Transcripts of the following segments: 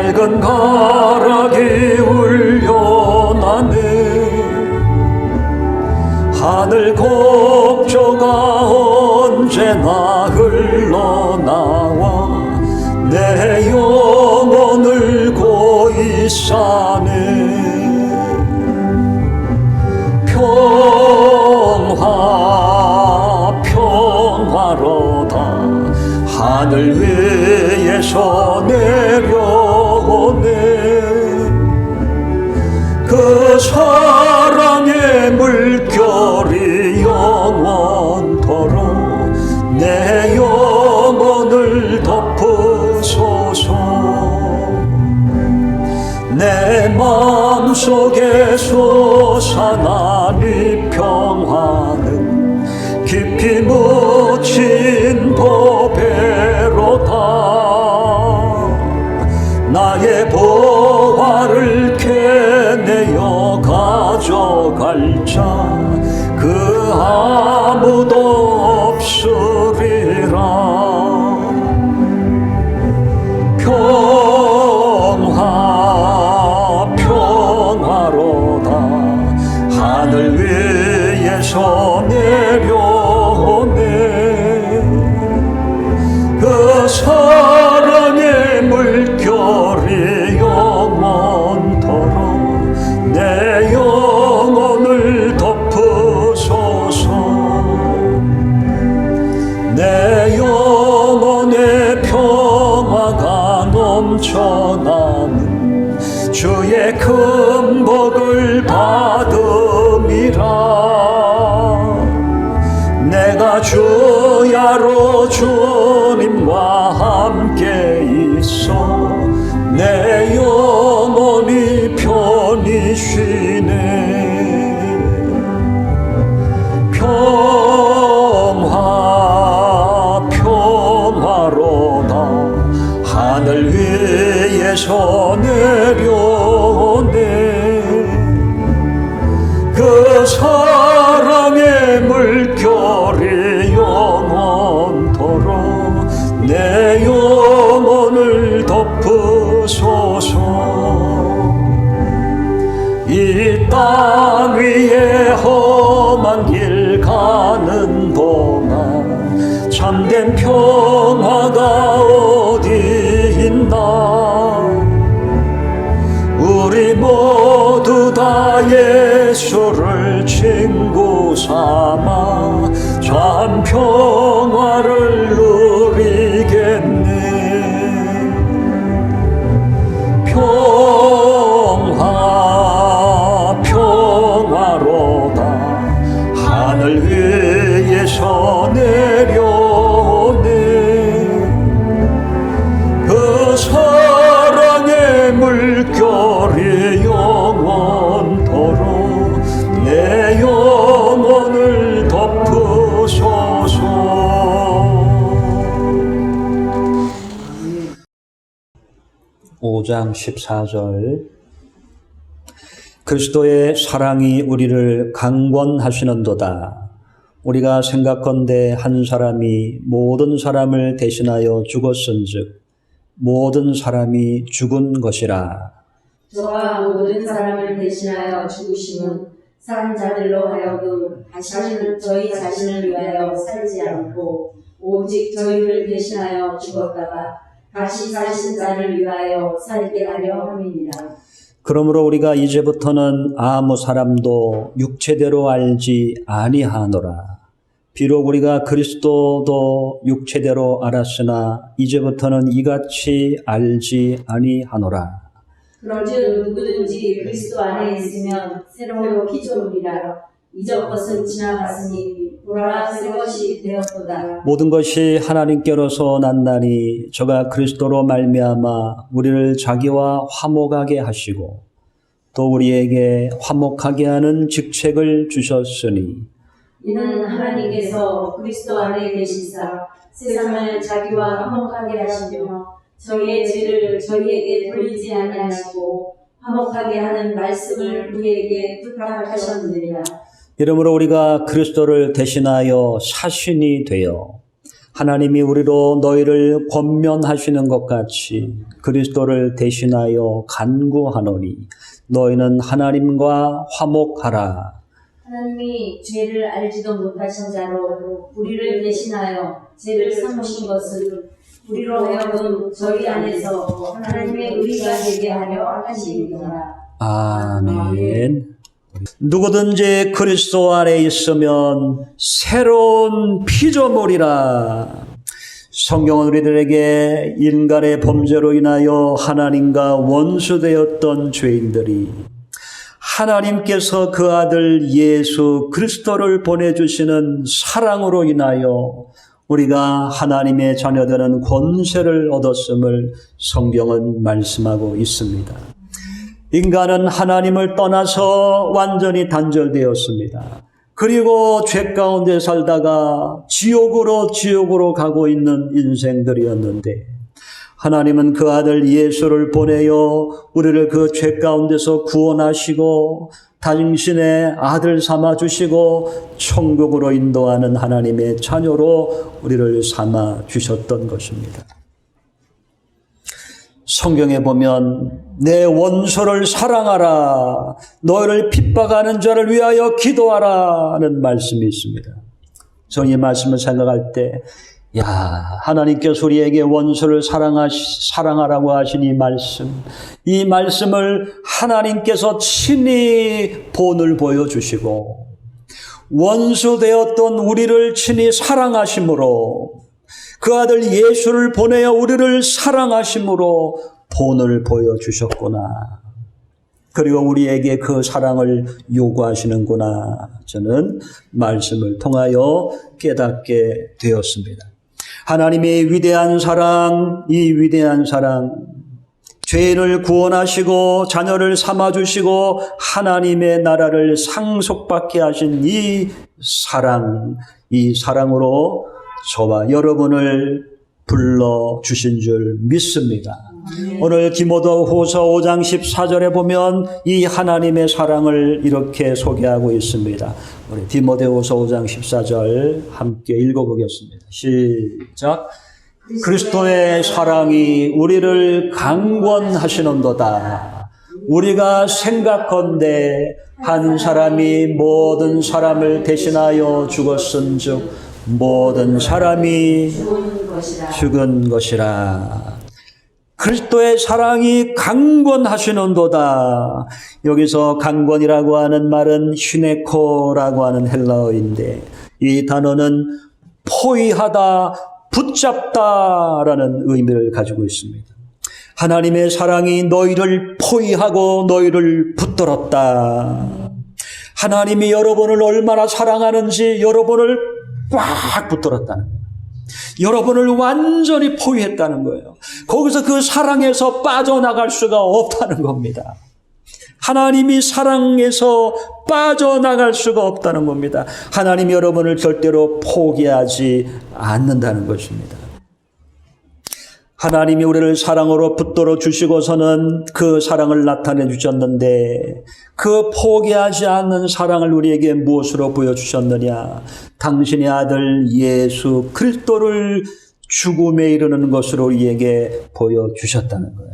맑은 가락이 울려나네. 하늘 곡조가 언제나 흘러나와 내 영혼을 고이 싸네. 평화 평화로다 하늘 위에서 내려오네. 그 사랑의 물결이 영원토록 내 영혼을 덮으소서. 내 마음속에 솟아나니 평화는 깊이 묻힌 보배로다. 나의 보화를 캐내어 가져갈 자 그 아무도 없으리라. 평화로다 하늘 위에서 내려오네. 그 사랑의 물결이 영원토록 내 영혼을 덮으소서. 내 영혼의 평화가 넘쳐나는 주의 큰 복을 받음이라. 내가 주야로 주님과 함께 있어 내 영혼이 편히 쉬네. 평화로다 하늘 위에서 내려오네. 그 사랑의 물결이 영원토록 내 영혼을 덮으소서. 이 땅 위에 험한 길 가는 동안 참된 평화가 어디 있나. 우리 모두 다 예수를 친구 삼아 참 평화를 누리겠네. 평화로다 하늘 위에서 내려오네. 그 사랑의 물결이 영원토록 내 영혼을 덮으소서. 5장 14절 그리스도의 사랑이 우리를 강권하시는도다. 우리가 생각건대 한 사람이 모든 사람을 대신하여 죽었은즉 모든 사람이 죽은 것이라. 저와 모든 사람을 대신하여 죽으심은 산 자들로 하여금 다시는 저희 자신을 위하여 살지 않고 오직 저희를 대신하여 죽었다가 다시 사신 자를 위하여 살게 하려 함이니라. 그러므로 우리가 이제부터는 아무 사람도 육체대로 알지 아니하노라. 비록 우리가 그리스도도 육체대로 알았으나 이제부터는 이같이 알지 아니하노라. 그런즉 누구든지 그리스도 안에 있으면 새로운 피조물이라. 이전 것은 지나갔으니 보라 새 것이 되었도다. 모든 것이 하나님께로서 났나니 저가 그리스도로 말미암아 우리를 자기와 화목하게 하시고 또 우리에게 화목하게 하는 직책을 주셨으니 이는 하나님께서 그리스도 안에 계시사 세상을 자기와 화목하게 하시며 저희의 죄를 저희에게 돌리지 아니하시고 화목하게 하는 말씀을 우리에게 부탁하셨느니라. 이러므로 우리가 그리스도를 대신하여 사신이 되어 하나님이 우리로 너희를 권면하시는 것 같이 그리스도를 대신하여 간구하노니 너희는 하나님과 화목하라. 하나님이 죄를 알지도 못하신 자로 우리를 대신하여 죄를 삼으신 것은 우리로 하여금 저희 안에서 하나님의 의가 되게 하려 하심이니라. 아멘. 누구든지 그리스도 안에 있으면 새로운 피조물이라. 성경은 우리들에게 인간의 범죄로 인하여 하나님과 원수되었던 죄인들이 하나님께서 그 아들 예수 그리스도를 보내주시는 사랑으로 인하여 우리가 하나님의 자녀되는 권세를 얻었음을 성경은 말씀하고 있습니다. 인간은 하나님을 떠나서 완전히 단절되었습니다. 그리고 죄 가운데 살다가 지옥으로 가고 있는 인생들이었는데 하나님은 그 아들 예수를 보내어 우리를 그 죄 가운데서 구원하시고 당신의 아들 삼아 주시고 천국으로 인도하는 하나님의 자녀로 우리를 삼아 주셨던 것입니다. 성경에 보면 내 원수를 사랑하라, 너희를 핍박하는 자를 위하여 기도하라는 말씀이 있습니다. 저는 이 말씀을 생각할 때 하나님께서 우리에게 원수를 사랑하라고 하신 이 말씀을 하나님께서 친히 본을 보여주시고 원수 되었던 우리를 친히 사랑하심으로 그 아들 예수를 보내어 우리를 사랑하심으로 본을 보여주셨구나. 그리고 우리에게 그 사랑을 요구하시는구나. 저는 말씀을 통하여 깨닫게 되었습니다. 하나님의 위대한 사랑, 이 위대한 사랑, 죄인을 구원하시고 자녀를 삼아주시고 하나님의 나라를 상속받게 하신 이 사랑으로 저와 여러분을 불러주신 줄 믿습니다. 오늘 디모데후서 5장 14절에 보면 이 하나님의 사랑을 이렇게 소개하고 있습니다. 우리 디모데후서 5장 14절 함께 읽어보겠습니다. 시작. 그리스도의 사랑이 우리를 강권하시는도다. 우리가 생각건대 한 사람이 모든 사람을 대신하여 죽었은즉 모든 사람이 죽은 것이라. 그리스도의 사랑이 강권하시는도다. 여기서 강권이라고 하는 말은 휴네코라고 하는 헬라어인데 이 단어는 포위하다, 붙잡다라는 의미를 가지고 있습니다. 하나님의 사랑이 너희를 포위하고 너희를 붙들었다. 하나님이 여러분을 얼마나 사랑하는지 여러분을 꽉 붙들었다는 거예요. 여러분을 완전히 포위했다는 거예요. 거기서 그 사랑에서 빠져나갈 수가 없다는 겁니다. 하나님이 사랑에서 빠져나갈 수가 없다는 겁니다. 하나님이 여러분을 절대로 포기하지 않는다는 것입니다. 하나님이 우리를 사랑으로 붙들어 주시고서는 그 사랑을 나타내 주셨는데 그 포기하지 않는 사랑을 우리에게 무엇으로 보여주셨느냐? 당신의 아들 예수 그리스도를 죽음에 이르는 것으로 우리에게 보여주셨다는 거예요.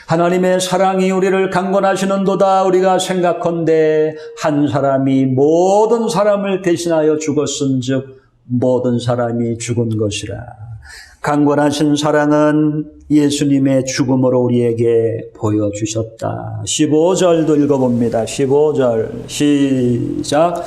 하나님의 사랑이 우리를 강권하시는도다. 우리가 생각컨대 한 사람이 모든 사람을 대신하여 죽었은즉 모든 사람이 죽은 것이라. 강권하신 사랑은 예수님의 죽음으로 우리에게 보여주셨다. 15절도 읽어봅니다. 15절 시작.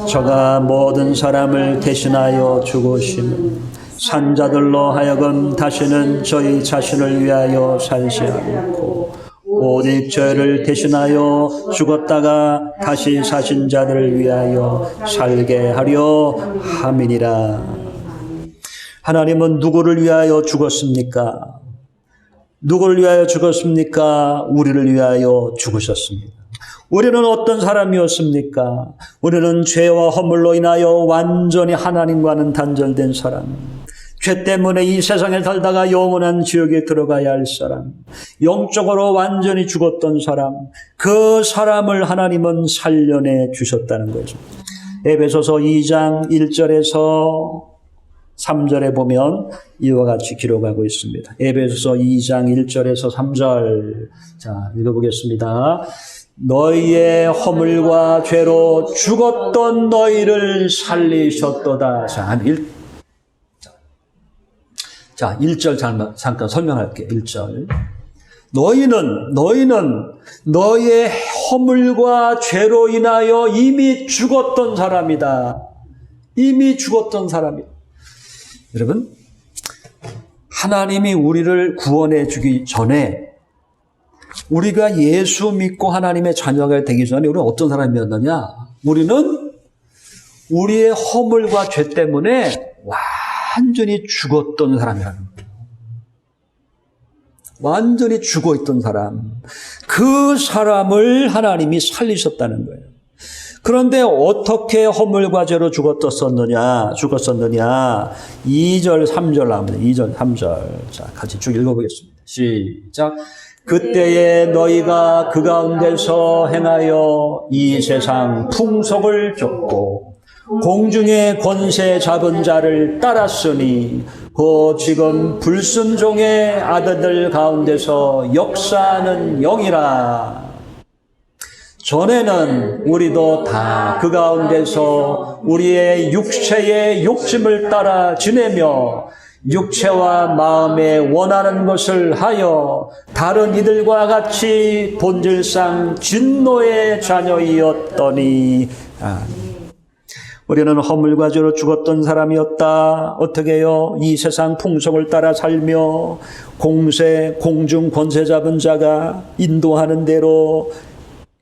저가 모든 사람을 대신하여 죽으시는 산자들로 하여금 다시는 저희 자신을 위하여 살지 않고 오직 저희를 대신하여 죽었다가 다시 사신 자들을 위하여 살게 하려 함이니라. 하나님은 누구를 위하여 죽었습니까? 누구를 위하여 죽었습니까? 우리를 위하여 죽으셨습니다. 우리는 어떤 사람이었습니까? 우리는 죄와 허물로 인하여 완전히 하나님과는 단절된 사람, 죄 때문에 이 세상에 살다가 영원한 지옥에 들어가야 할 사람, 영적으로 완전히 죽었던 사람, 그 사람을 하나님은 살려내 주셨다는 거죠. 에베소서 2장 1절에서 3절에 보면 이와 같이 기록하고 있습니다. 에베소서 2장 1절에서 3절. 자, 읽어보겠습니다. 너희의 허물과 죄로 죽었던 너희를 살리셨도다. 자, 1절 잠깐 설명할게요. 1절. 너희는 너희의 허물과 죄로 인하여 이미 죽었던 사람이다. 이미 죽었던 사람이다. 여러분, 하나님이 우리를 구원해 주기 전에, 우리가 예수 믿고 하나님의 자녀가 되기 전에 우리는 어떤 사람이었느냐? 우리는 우리의 허물과 죄 때문에 완전히 죽었던 사람이라는 거예요. 완전히 죽어있던 사람. 그 사람을 하나님이 살리셨다는 거예요. 그런데 어떻게 허물과 죄로 죽었었느냐? 2절, 3절 나옵니다. 2절, 3절. 자, 같이 쭉 읽어보겠습니다. 시작. 그때에 너희가 그 가운데서 행하여 이 세상 풍속을 쫓고 공중의 권세 잡은 자를 따랐으니 그 지금 불순종의 아들들 가운데서 역사하는 영이라. 전에는 우리도 다 그 가운데서 우리의 육체의 욕심을 따라 지내며 육체와 마음에 원하는 것을 하여 다른 이들과 같이 본질상 진노의 자녀이었더니. 우리는 허물과 죄로 죽었던 사람이었다. 어떻게 해요? 이 세상 풍속을 따라 살며 공중 권세 잡은 자가 인도하는 대로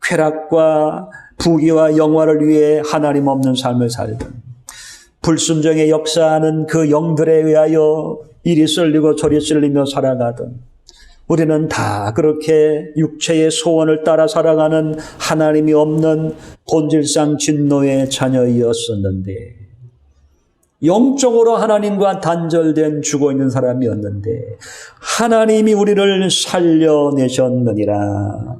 쾌락과 부귀와 영화를 위해 하나님 없는 삶을 살던, 불순종의 역사하는 그 영들에 의하여 이리 쏠리고 저리 쏠리며 살아가던, 우리는 다 그렇게 육체의 소원을 따라 살아가는 하나님이 없는 본질상 진노의 자녀이었었는데, 영적으로 하나님과 단절된 죽어있는 사람이었는데 하나님이 우리를 살려내셨느니라.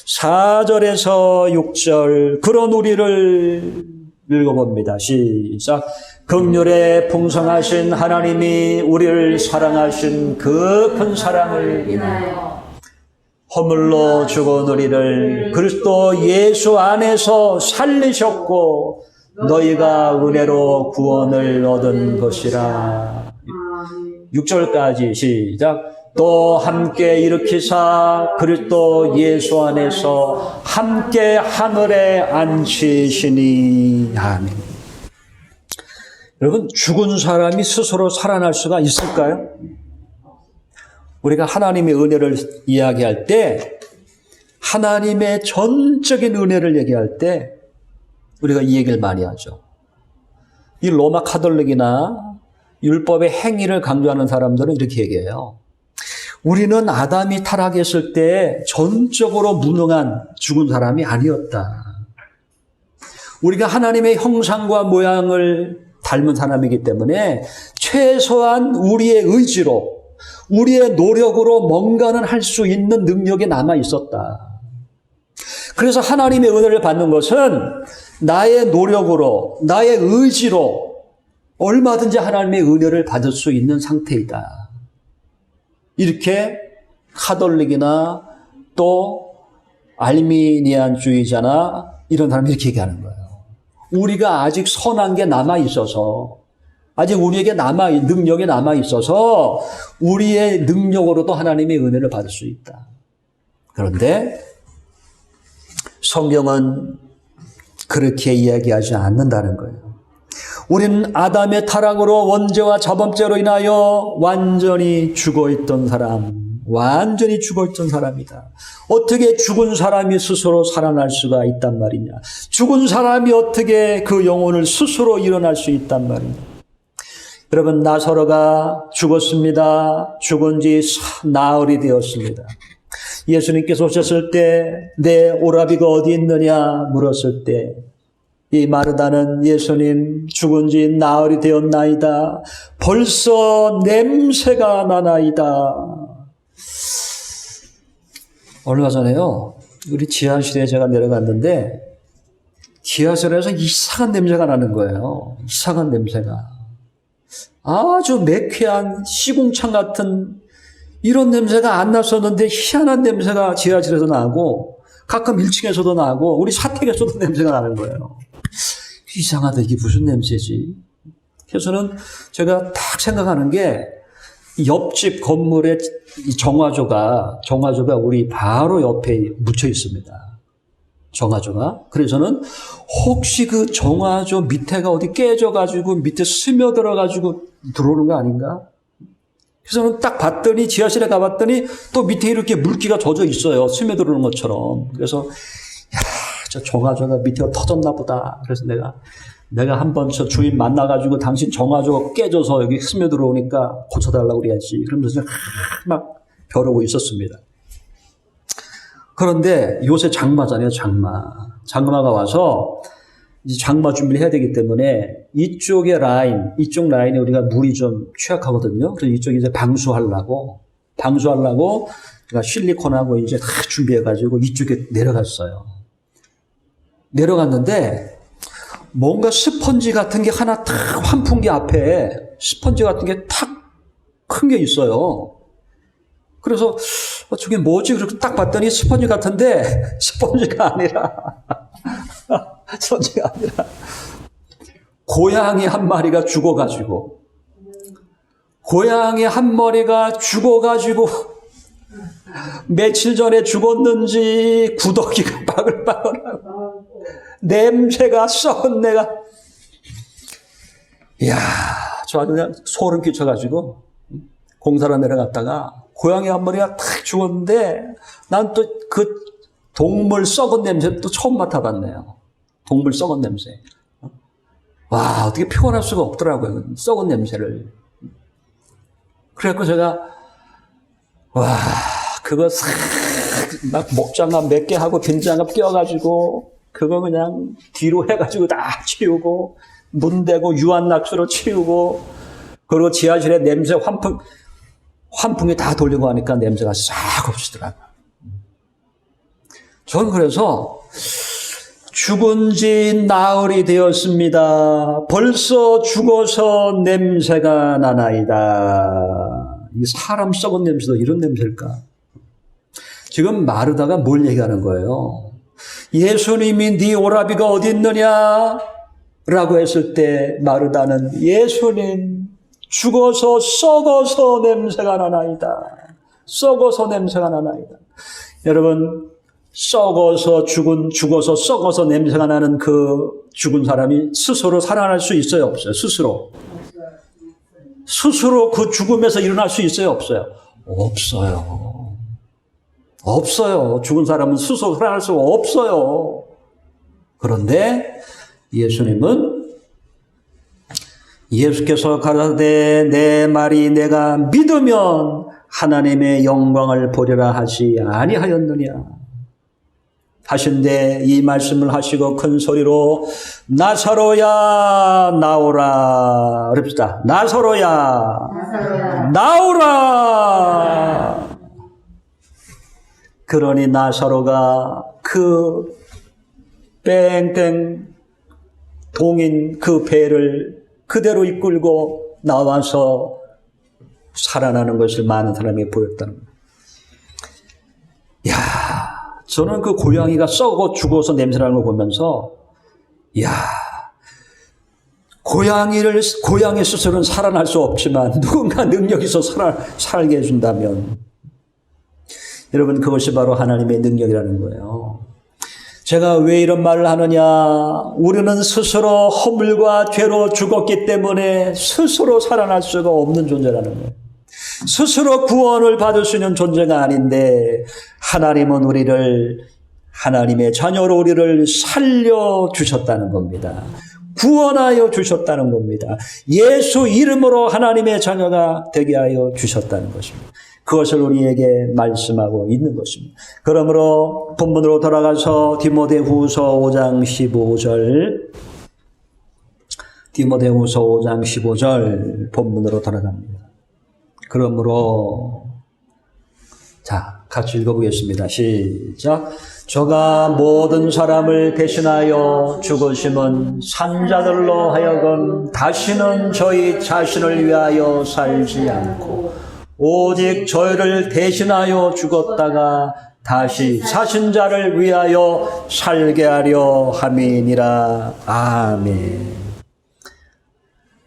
4절에서 6절, 그런 우리를 읽어봅니다. 시작. 긍휼에 풍성하신 하나님이 우리를 사랑하신 그 큰 사랑을 인하여 허물로 죽은 우리를 그리스도 예수 안에서 살리셨고 너희가 은혜로 구원을 얻은 것이라. 6절까지 시작. 또 함께 일으키사 그리스도 예수 안에서 함께 하늘에 앉히시니. 아멘. 여러분, 죽은 사람이 스스로 살아날 수가 있을까요? 우리가 하나님의 은혜를 이야기할 때, 하나님의 전적인 은혜를 얘기할 때 우리가 이 얘기를 많이 하죠. 이 로마 카톨릭이나 율법의 행위를 강조하는 사람들은 이렇게 얘기해요. 우리는 아담이 타락했을 때 전적으로 무능한 죽은 사람이 아니었다. 우리가 하나님의 형상과 모양을 닮은 사람이기 때문에 최소한 우리의 의지로, 우리의 노력으로 뭔가는 할 수 있는 능력이 남아 있었다. 그래서 하나님의 은혜를 받는 것은 나의 노력으로, 나의 의지로 얼마든지 하나님의 은혜를 받을 수 있는 상태이다. 이렇게 카톨릭이나 또 알미니안주의자나 이런 사람이 이렇게 얘기하는 거예요. 우리가 아직 선한 게 남아 있어서, 아직 우리에게 능력이 남아 있어서 우리의 능력으로도 하나님의 은혜를 받을 수 있다. 그런데 성경은 그렇게 이야기하지 않는다는 거예요. 우리는 아담의 타락으로 원죄와 자범죄로 인하여 완전히 죽어있던 사람, 완전히 죽어있던 사람이다. 어떻게 죽은 사람이 스스로 살아날 수가 있단 말이냐? 죽은 사람이 어떻게 그 영혼을 스스로 일어날 수 있단 말이냐? 여러분, 나사로가 죽었습니다. 죽은 지 나흘이 되었습니다. 예수님께서 오셨을 때 내 오라비가 어디 있느냐 물었을 때 이 마르다는 예수님 죽은 지 나흘이 되었나이다. 벌써 냄새가 나나이다. 얼마 전에요, 우리 지하실에 제가 내려갔는데 지하실에서 이상한 냄새가 나는 거예요. 이상한 냄새가. 아주 매캐한 시궁창 같은 이런 냄새가 안 났었는데 희한한 냄새가 지하실에서 나고 가끔 1층에서도 나고 우리 사택에서도 냄새가 나는 거예요. 이상하다. 이게 무슨 냄새지? 그래서는 제가 딱 생각하는 게 옆집 건물에 이 정화조가 우리 바로 옆에 묻혀 있습니다. 정화조가. 그래서는 혹시 그 정화조 밑에가 어디 깨져가지고 밑에 스며들어가지고 들어오는 거 아닌가? 그래서는 딱 봤더니 지하실에 가봤더니 또 밑에 이렇게 물기가 젖어 있어요. 스며들어오는 것처럼. 그래서 야, 저 정화조가 밑에가 터졌나 보다. 그래서 내가 한번 저 주인 만나가지고 당신 정화조 깨져서 여기 스며들어오니까 고쳐달라고 그래야지. 그러면서 막 벼르고 있었습니다. 그런데 요새 장마잖아요, 장마. 장마가 와서 이제 장마 준비를 해야 되기 때문에 이쪽 라인에 우리가 물이 좀 취약하거든요. 그래서 이쪽에 이제 방수하려고 제가 실리콘하고 이제 다 준비해가지고 이쪽에 내려갔어요. 내려갔는데 뭔가 스펀지 같은 게 하나 탁 환풍기 앞에 스펀지 같은 게 탁 큰 게 있어요. 그래서 저게 뭐지? 그렇게 딱 봤더니 스펀지 같은데 스펀지가 아니라 고양이 한 마리가 죽어가지고 며칠 전에 죽었는지 구더기가 바글바글하고 냄새가 썩은 내가 이야 저 아주 그냥 소름 끼쳐가지고 공사로 내려갔다가 고양이 한 마리가 탁 죽었는데 난 또 그 동물 썩은 냄새 또 처음 맡아봤네요. 동물 썩은 냄새. 와 어떻게 표현할 수가 없더라고요. 썩은 냄새를. 그래갖고 제가 와 그거 싹 막 목장갑 몇 개 하고 빈장갑 껴가지고 그거 그냥 뒤로 해가지고 다 치우고 문 대고 유한낙수로 치우고 그리고 지하실에 냄새 환풍이 다 돌리고 하니까 냄새가 싹 없어지더라고요. 전 그래서 죽은 지 나흘이 되었습니다. 벌써 죽어서 냄새가 나나이다. 이 사람 썩은 냄새도 이런 냄새일까? 지금 마르다가 뭘 얘기하는 거예요? 예수님이 네 오라비가 어디 있느냐? 라고 했을 때 마르다는 예수님 죽어서 썩어서 냄새가 나나이다. 썩어서 냄새가 나나이다. 여러분 죽어서 썩어서 냄새가 나는 그 죽은 사람이 스스로 살아날 수 있어요? 없어요? 스스로 그 죽음에서 일어날 수 있어요? 없어요? 없어요. 죽은 사람은 스스로 살아날 수가 없어요. 그런데 예수께서 가라사대 내 말이 내가 믿으면 하나님의 영광을 보리라 하지 아니하였느냐 하신데 이 말씀을 하시고 큰 소리로 나사로야 나오라 그럽시다. 나사로야 나오라. 그러니 나사로가 그 뺑뺑 동인 그 배를 그대로 이끌고 나와서 살아나는 것을 많은 사람이 보였다는 거예요. 이야, 저는 그 고양이가 썩어 죽어서 냄새나는 걸 보면서, 이야, 고양이 스스로는 살아날 수 없지만 누군가 능력이 있어 살게 해준다면, 여러분 그것이 바로 하나님의 능력이라는 거예요. 제가 왜 이런 말을 하느냐? 우리는 스스로 허물과 죄로 죽었기 때문에 스스로 살아날 수가 없는 존재라는 거예요. 스스로 구원을 받을 수 있는 존재가 아닌데 하나님은 하나님의 자녀로 우리를 살려주셨다는 겁니다. 구원하여 주셨다는 겁니다. 예수 이름으로 하나님의 자녀가 되게 하여 주셨다는 것입니다. 그것을 우리에게 말씀하고 있는 것입니다. 그러므로 본문으로 돌아가서 디모데후서 5장 15절 본문으로 돌아갑니다. 그러므로 자 같이 읽어보겠습니다. 시작. 저가 모든 사람을 대신하여 죽으심은 산자들로 하여금 다시는 저희 자신을 위하여 살지 않고 오직 저희를 대신하여 죽었다가 다시 사신 자를 위하여 살게 하려 함이니라. 아멘.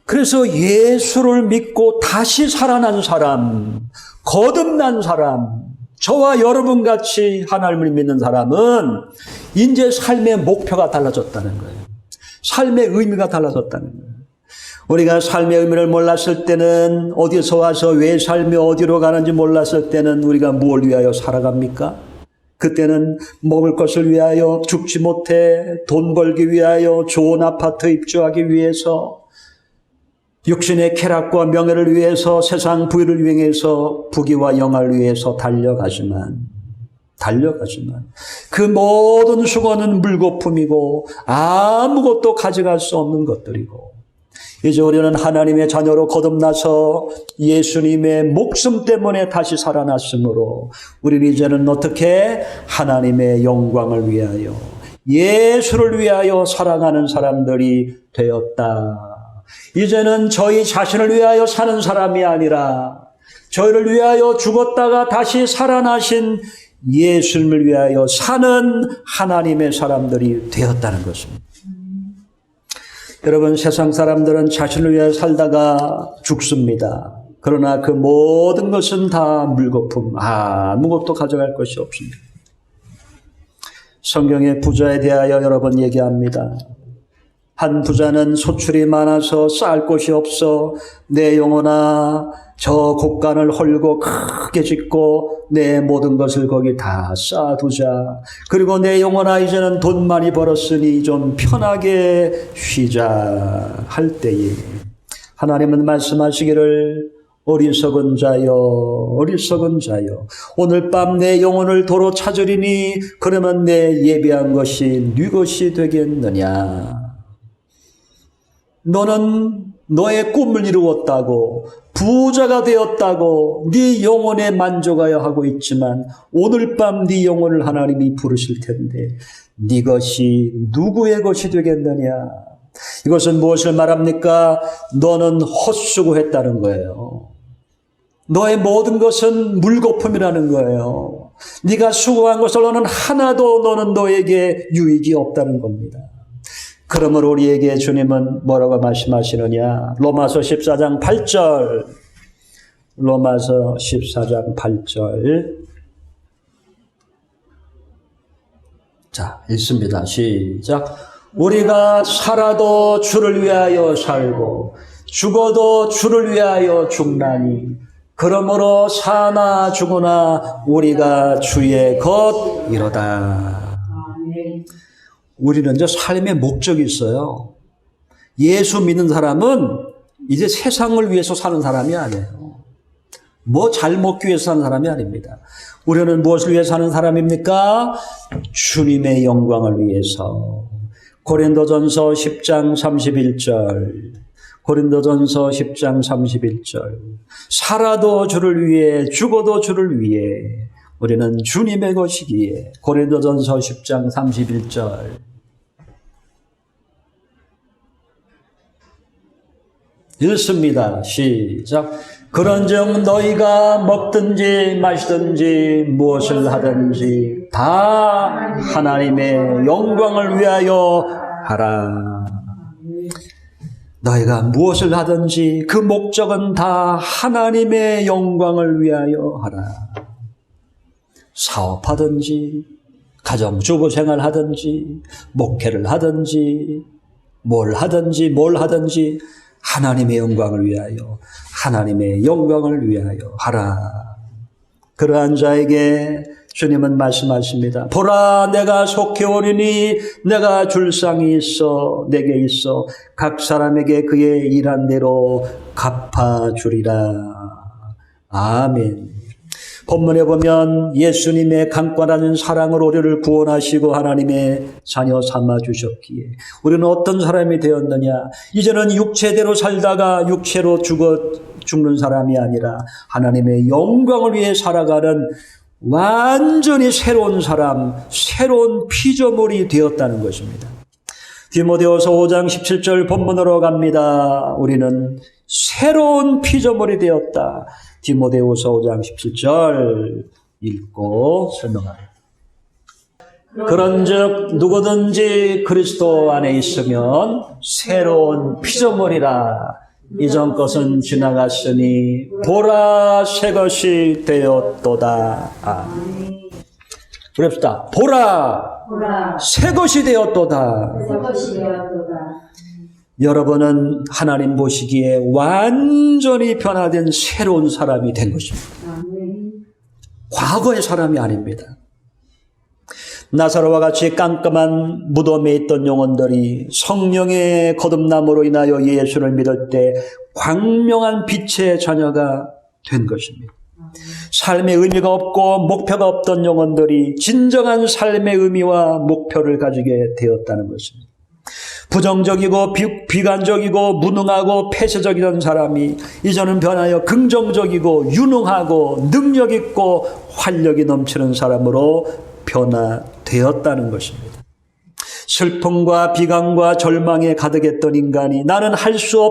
그래서 예수를 믿고 다시 살아난 사람, 거듭난 사람, 저와 여러분 같이 하나님을 믿는 사람은 이제 삶의 목표가 달라졌다는 거예요. 삶의 의미가 달라졌다는 거예요. 우리가 삶의 의미를 몰랐을 때는, 어디서 와서 왜 삶이 어디로 가는지 몰랐을 때는 우리가 뭘 위하여 살아갑니까? 그때는 먹을 것을 위하여, 죽지 못해 돈 벌기 위하여, 좋은 아파트 입주하기 위해서, 육신의 쾌락과 명예를 위해서, 세상 부유를 위해서, 부귀와 영화를 위해서 달려가지만 그 모든 수고는 물거품이고 아무것도 가져갈 수 없는 것들이고, 이제 우리는 하나님의 자녀로 거듭나서 예수님의 목숨 때문에 다시 살아났으므로 우리는 이제는 어떻게 하나님의 영광을 위하여, 예수를 위하여 살아가는 사람들이 되었다. 이제는 저희 자신을 위하여 사는 사람이 아니라 저희를 위하여 죽었다가 다시 살아나신 예수님을 위하여 사는 하나님의 사람들이 되었다는 것입니다. 여러분, 세상 사람들은 자신을 위하여 살다가 죽습니다. 그러나 그 모든 것은 다 물거품, 아무것도 가져갈 것이 없습니다. 성경의 부자에 대하여 여러 번 얘기합니다. 한 부자는 소출이 많아서 쌓을 곳이 없어 내 영혼아 저 곡간을 헐고 크게 짓고 내 모든 것을 거기 다 쌓아두자. 그리고 내 영혼아 이제는 돈 많이 벌었으니 좀 편하게 쉬자 할 때에 하나님은 말씀하시기를 어리석은 자여 오늘 밤 내 영혼을 도로 찾으리니 그러면 내 예비한 것이 네 것이 되겠느냐. 너는 너의 꿈을 이루었다고 부자가 되었다고 네 영혼에 만족하여 하고 있지만 오늘 밤 네 영혼을 하나님이 부르실 텐데 네 것이 누구의 것이 되겠느냐. 이것은 무엇을 말합니까? 너는 헛수고했다는 거예요. 너의 모든 것은 물거품이라는 거예요. 네가 수고한 것을 너는 하나도 너는 너에게 유익이 없다는 겁니다. 그러므로 우리에게 주님은 뭐라고 말씀하시느냐? 로마서 14장 8절. 로마서 14장 8절. 자, 읽습니다. 시작. 우리가 살아도 주를 위하여 살고 죽어도 주를 위하여 죽나니 그러므로 사나 죽으나 우리가 주의 것이로다. 우리는 이제 삶의 목적이 있어요. 예수 믿는 사람은 이제 세상을 위해서 사는 사람이 아니에요. 뭐 잘 먹기 위해서 사는 사람이 아닙니다. 우리는 무엇을 위해 사는 사람입니까? 주님의 영광을 위해서. 고린도전서 10장 31절. 고린도전서 10장 31절. 살아도 주를 위해 죽어도 주를 위해 우리는 주님의 것이기에. 고린도전서 10장 31절. 읽습니다. 시작. 그런즉 너희가 먹든지 마시든지 무엇을 하든지 다 하나님의 영광을 위하여 하라. 너희가 무엇을 하든지 그 목적은 다 하나님의 영광을 위하여 하라. 사업하든지 가정주부 생활하든지 목회를 하든지 뭘 하든지 하나님의 영광을 위하여 하나님의 영광을 위하여 하라. 그러한 자에게 주님은 말씀하십니다. 보라 내가 속히 오리니 내가 줄 상이 있어 내게 있어 각 사람에게 그의 일한 대로 갚아주리라. 아멘. 본문에 보면 예수님의 강권하는 사랑으로 우리를 구원하시고 하나님의 자녀 삼아주셨기에 우리는 어떤 사람이 되었느냐. 이제는 육체대로 살다가 육체로 죽는 사람이 아니라 하나님의 영광을 위해 살아가는 완전히 새로운 사람, 새로운 피조물이 되었다는 것입니다. 디모데후서 5장 17절 본문으로 갑니다. 우리는 새로운 피조물이 되었다. 디모데후서 5장 17절 읽고 설명합니다. 그런즉 누구든지 그리스도 안에 있으면 새로운 피조물이라. 이전 것은 지나갔으니 보라 새 것이 되었도다. 그럽시다. 보라 새 것이 되었도다. 여러분은 하나님 보시기에 완전히 변화된 새로운 사람이 된 것입니다. 과거의 사람이 아닙니다. 나사로와 같이 깜깜한 무덤에 있던 영혼들이 성령의 거듭남으로 인하여 예수를 믿을 때 광명한 빛의 자녀가 된 것입니다. 삶의 의미가 없고 목표가 없던 영혼들이 진정한 삶의 의미와 목표를 가지게 되었다는 것입니다. 부정적이고 비관적이고 무능하고 폐쇄적이던 사람이 이제는 변하여 긍정적이고 유능하고 능력있고 활력이 넘치는 사람으로 변화되었다는 것입니다. 슬픔과 비관과 절망에 가득했던 인간이 나는 할 수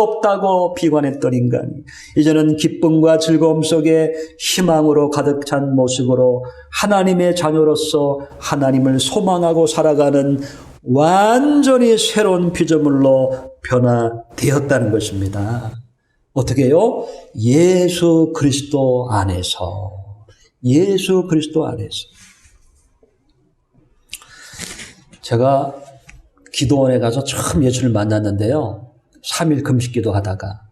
없다고 비관했던 인간이 이제는 기쁨과 즐거움 속에 희망으로 가득 찬 모습으로 하나님의 자녀로서 하나님을 소망하고 살아가는 완전히 새로운 피조물로 변화되었다는 것입니다. 어떻게 해요? 예수 그리스도 안에서. 제가 기도원에 가서 처음 예수를 만났는데요. 3일 금식기도 하다가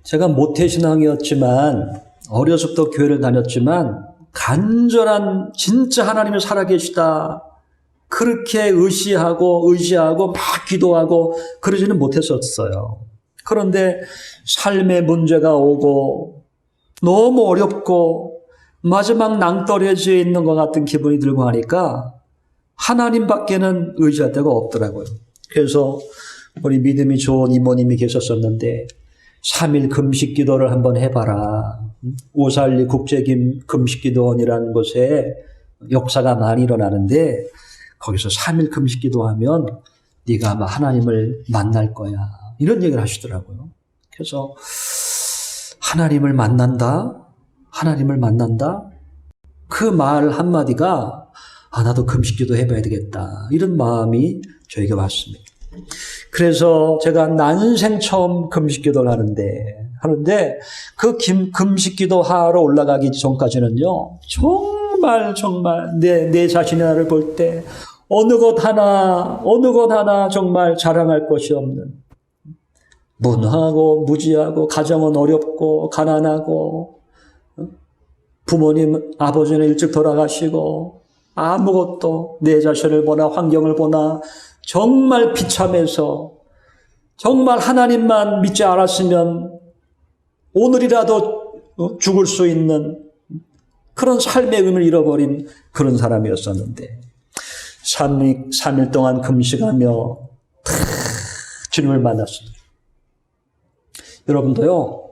제가 모태신앙이었지만 어려서부터 교회를 다녔지만 간절한 진짜 하나님이 살아계시다 그렇게 의지하고 막 기도하고 그러지는 못했었어요. 그런데 삶의 문제가 오고 너무 어렵고 마지막 낭떠러지에 있는 것 같은 기분이 들고 하니까 하나님밖에는 의지할 데가 없더라고요. 그래서 우리 믿음이 좋은 이모님이 계셨었는데 3일 금식기도를 한번 해봐라. 542 국제금식기도원이라는 곳에 역사가 많이 일어나는데 거기서 3일 금식기도하면 네가 아마 하나님을 만날 거야. 이런 얘기를 하시더라고요. 그래서 하나님을 만난다? 그 말 한마디가 나도 금식기도 해봐야 되겠다. 이런 마음이 저에게 왔습니다. 그래서 제가 난생 처음 금식기도를 하는데 그 금식기도 하러 올라가기 전까지는요. 정말 내 자신의 나를 볼 때 어느 것 하나 정말 자랑할 것이 없는 무능하고 무지하고 가정은 어렵고 가난하고 부모님 아버지는 일찍 돌아가시고 아무것도 내 자신을 보나 환경을 보나 정말 비참해서 정말 하나님만 믿지 않았으면 오늘이라도 죽을 수 있는 그런 삶의 의미를 잃어버린 그런 사람이었었는데 3일 동안 금식하며 주님을 만났습니다. 여러분도요.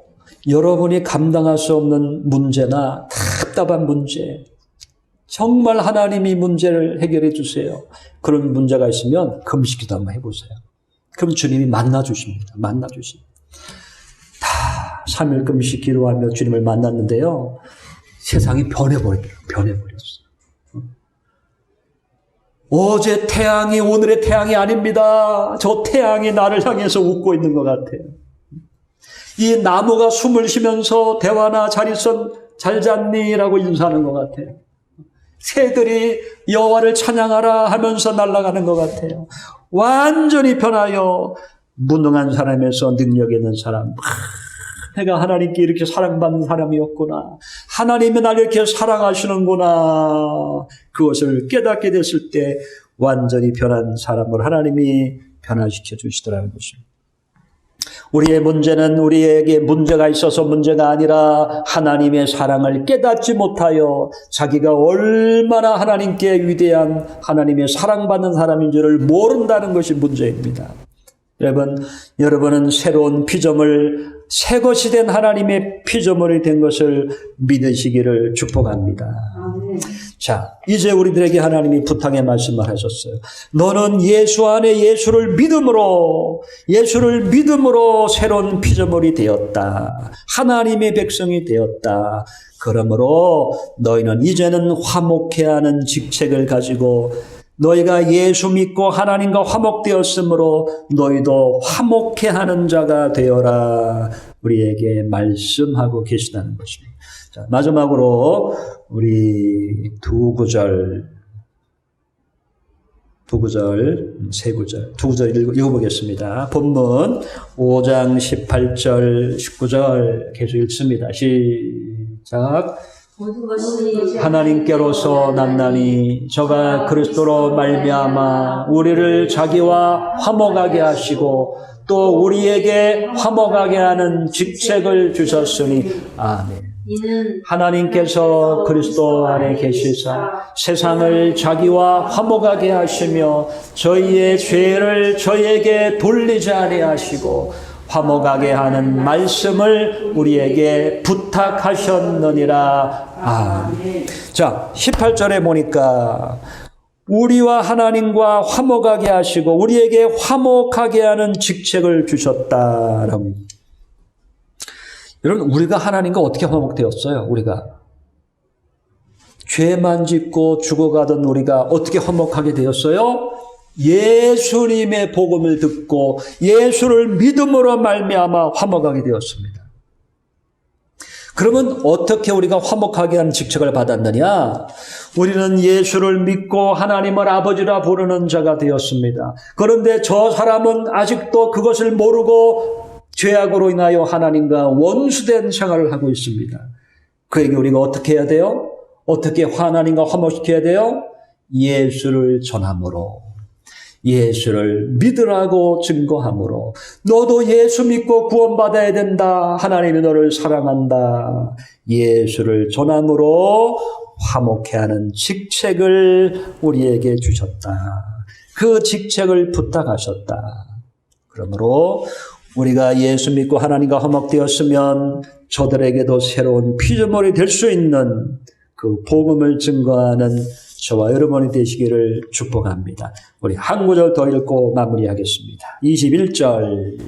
여러분이 감당할 수 없는 문제나 답답한 문제 정말 하나님이 문제를 해결해 주세요. 그런 문제가 있으면 금식기도 한번 해보세요. 그럼 주님이 만나주십니다. 다 3일 금식 기도하며 주님을 만났는데요. 세상이 변해버렸어요. 어제 태양이 오늘의 태양이 아닙니다. 저 태양이 나를 향해서 웃고 있는 것 같아요. 이 나무가 숨을 쉬면서 대화나 잘 있었, 잘 잤니? 라고 인사하는 것 같아요. 새들이 여호와를 찬양하라 하면서 날아가는 것 같아요. 완전히 변하여 무능한 사람에서 능력 있는 사람. 내가 하나님께 이렇게 사랑받는 사람이었구나. 하나님이 나를 이렇게 사랑하시는구나. 그것을 깨닫게 됐을 때 완전히 변한 사람을 하나님이 변화시켜 주시더라는 것입니다. 우리의 문제는 우리에게 문제가 있어서 문제가 아니라 하나님의 사랑을 깨닫지 못하여 자기가 얼마나 하나님께 위대한 하나님의 사랑받는 사람인 줄을 모른다는 것이 문제입니다. 여러분은 새로운 피조물, 새 것이 된 하나님의 피조물이 된 것을 믿으시기를 축복합니다. 아멘. 자, 이제 우리들에게 하나님이 부탁의 말씀을 하셨어요. 너는 예수 안에 예수를 믿음으로 새로운 피조물이 되었다. 하나님의 백성이 되었다. 그러므로 너희는 이제는 화목해야 하는 직책을 가지고 너희가 예수 믿고 하나님과 화목되었으므로 너희도 화목해하는 자가 되어라. 우리에게 말씀하고 계시다는 것입니다. 자, 마지막으로 우리 두 구절, 세 구절 읽어보겠습니다. 본문 5장 18절, 19절 계속 읽습니다. 시작. 모든 것이 하나님께로서 났나니 저가 그리스도로 말미암아 우리를 자기와 화목하게 하시고 또 우리에게 화목하게 하는 직책을 주셨으니 아멘. 이는 하나님께서 그리스도 안에 계시사 세상을 자기와 화목하게 하시며 저희의 죄를 저희에게 돌리지 아니하시고 화목하게 하는 말씀을 우리에게 부탁하셨느니라. 아멘. 자, 18절에 보니까 우리와 하나님과 화목하게 하시고 우리에게 화목하게 하는 직책을 주셨다라고. 여러분, 우리가 하나님과 어떻게 화목되었어요? 우리가 죄만 짓고 죽어가던 우리가 어떻게 화목하게 되었어요? 예수님의 복음을 듣고 예수를 믿음으로 말미암아 화목하게 되었습니다. 그러면 어떻게 우리가 화목하게 하는 직책을 받았느냐? 우리는 예수를 믿고 하나님을 아버지라 부르는 자가 되었습니다. 그런데 저 사람은 아직도 그것을 모르고 죄악으로 인하여 하나님과 원수된 생활을 하고 있습니다. 그에게 우리가 어떻게 해야 돼요? 어떻게 하나님과 화목시켜야 돼요? 예수를 전함으로, 예수를 믿으라고 증거함으로, 너도 예수 믿고 구원받아야 된다. 하나님이 너를 사랑한다. 예수를 전함으로 화목해 하는 직책을 우리에게 주셨다. 그 직책을 부탁하셨다. 그러므로 우리가 예수 믿고 하나님과 화목되었으면 저들에게도 새로운 피조물이 될 수 있는 그 복음을 증거하는 저와 여러분이 되시기를 축복합니다. 우리 한 구절 더 읽고 마무리하겠습니다. 21절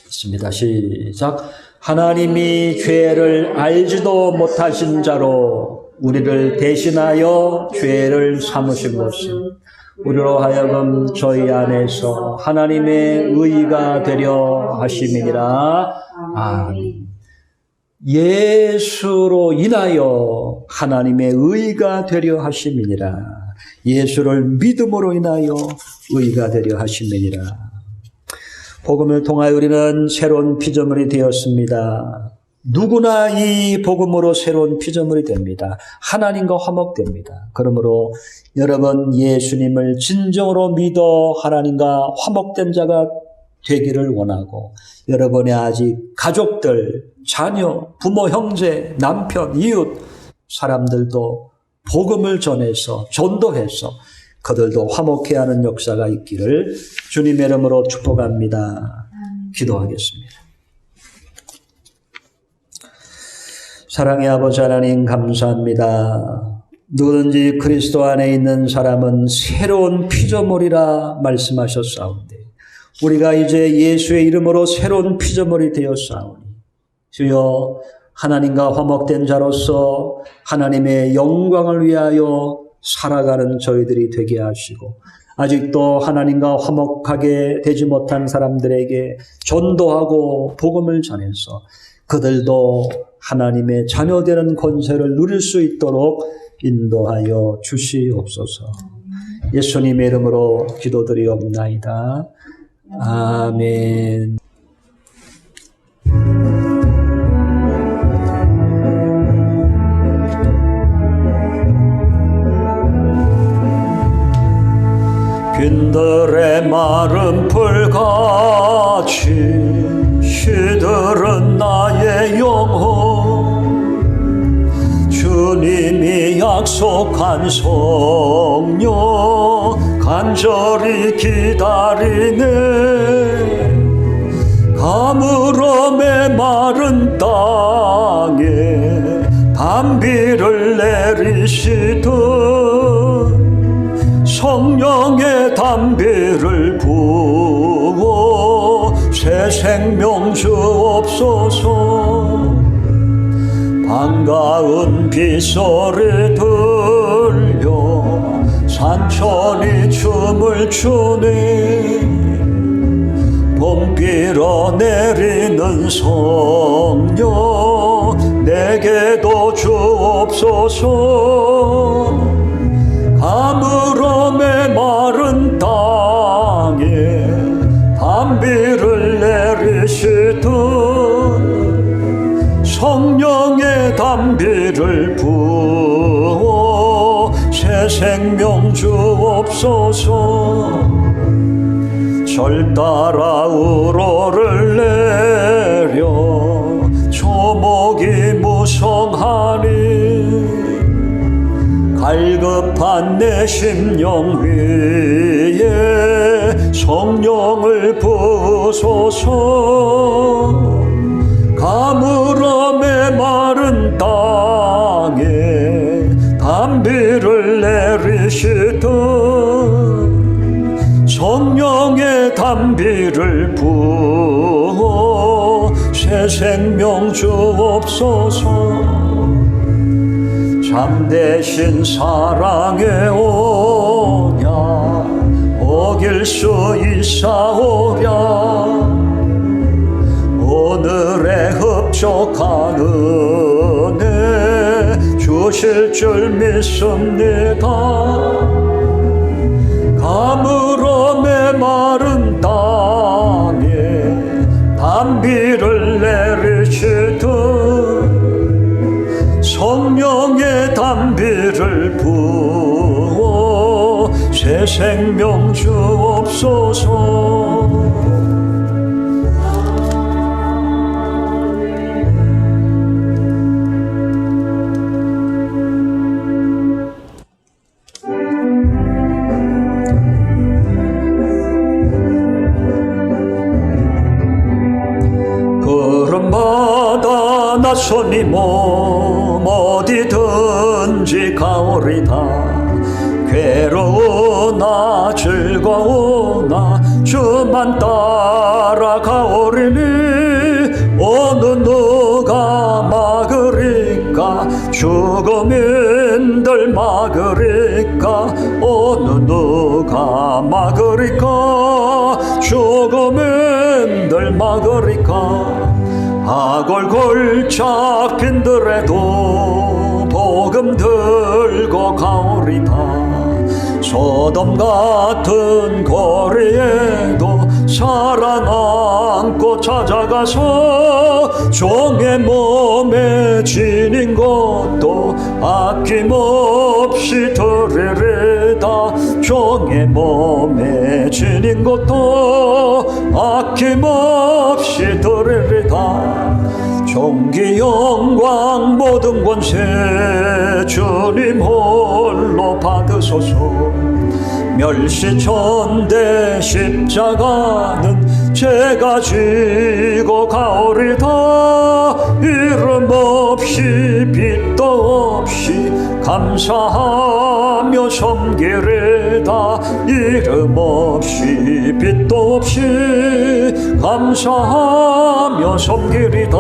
있습니다. 시작. 하나님이 죄를 알지도 못하신 자로 우리를 대신하여 죄를 삼으신 것은 우리로 하여금 저희 안에서 하나님의 의가 되려 하심이니라. 아멘. 예수로 인하여 하나님의 의가 되려 하심이니라. 예수를 믿음으로 인하여 의가 되려 하심이니라. 복음을 통하여 우리는 새로운 피조물이 되었습니다. 누구나 이 복음으로 새로운 피조물이 됩니다. 하나님과 화목됩니다. 그러므로 여러분 예수님을 진정으로 믿어 하나님과 화목된 자가 되기를 원하고 여러분의 아직 가족들, 자녀, 부모, 형제, 남편, 이웃 사람들도 복음을 전해서 전도해서 그들도 화목해야 하는 역사가 있기를 주님의 이름으로 축복합니다. 기도하겠습니다. 사랑의 아버지 하나님 감사합니다. 누구든지 그리스도 안에 있는 사람은 새로운 피조물이라 말씀하셨사온데 우리가 이제 예수의 이름으로 새로운 피조물이 되었사오니 주여 하나님과 화목된 자로서 하나님의 영광을 위하여 살아가는 저희들이 되게 하시고 아직도 하나님과 화목하게 되지 못한 사람들에게 전도하고 복음을 전해서 그들도 하나님의 자녀되는 권세를 누릴 수 있도록 인도하여 주시옵소서. 예수님의 이름으로 기도드리옵나이다. 아멘. 빈들의 마른 풀같이 시들은 나의 영혼 주님이 약속한 성령 간절히 기다리네 가물어 메마른 땅에 단비를 내리시듯 성령의 단비를 부어 새 생명 주옵소서. 반가운 빗소리 들려 산천이 춤을 추네 봄 빌어내리는 성령 내게도 주옵소서. 가물어 메마른 땅에 단비를 내리시듯 성령의 단비를 부어 새 생명 주옵소서. 절 따라 우로를 내려 초목이 무성하니 갈급한 내 심령 위에 성령을 부으소서. 가물어 메마른 땅에 단비를 내리시듯 성령의 단비를 부어 새 생명 주옵소서. 참되신 사랑에 오냐 어길 수 있사오랴 오늘의 흡족한 은혜 주실 줄 믿습니다. 가물어 메마른 땅에 단비를 내리시듯 성령의 단비를 부어 새 생명 주옵소서. 푸른바다 낯선 몸 어디든지 가오리다. 괴로우나 즐거우나 주만 따라가오리니 어느 누가 막으리까 죽음인들 막으리까 어느 누가 막으리까 죽음인들 막으리까. 하골골짝 빈들에도 복음 들고 가오리다. 소돔 같은 거리에도 살아남고 찾아가서 종의 몸에 지닌 것도 아낌없이 드리리다. 종의 몸에 지닌 것도 아낌없이 드리리다. 존귀 영광 모든 권세 주님 홀로 받으소서. 멸시천대 십자가는 제가 지고 가오리다. 이름 없이 빛도 없이 감사하며 섬기리다. 이름 없이 빛도 없이 감사하며 섬기리다.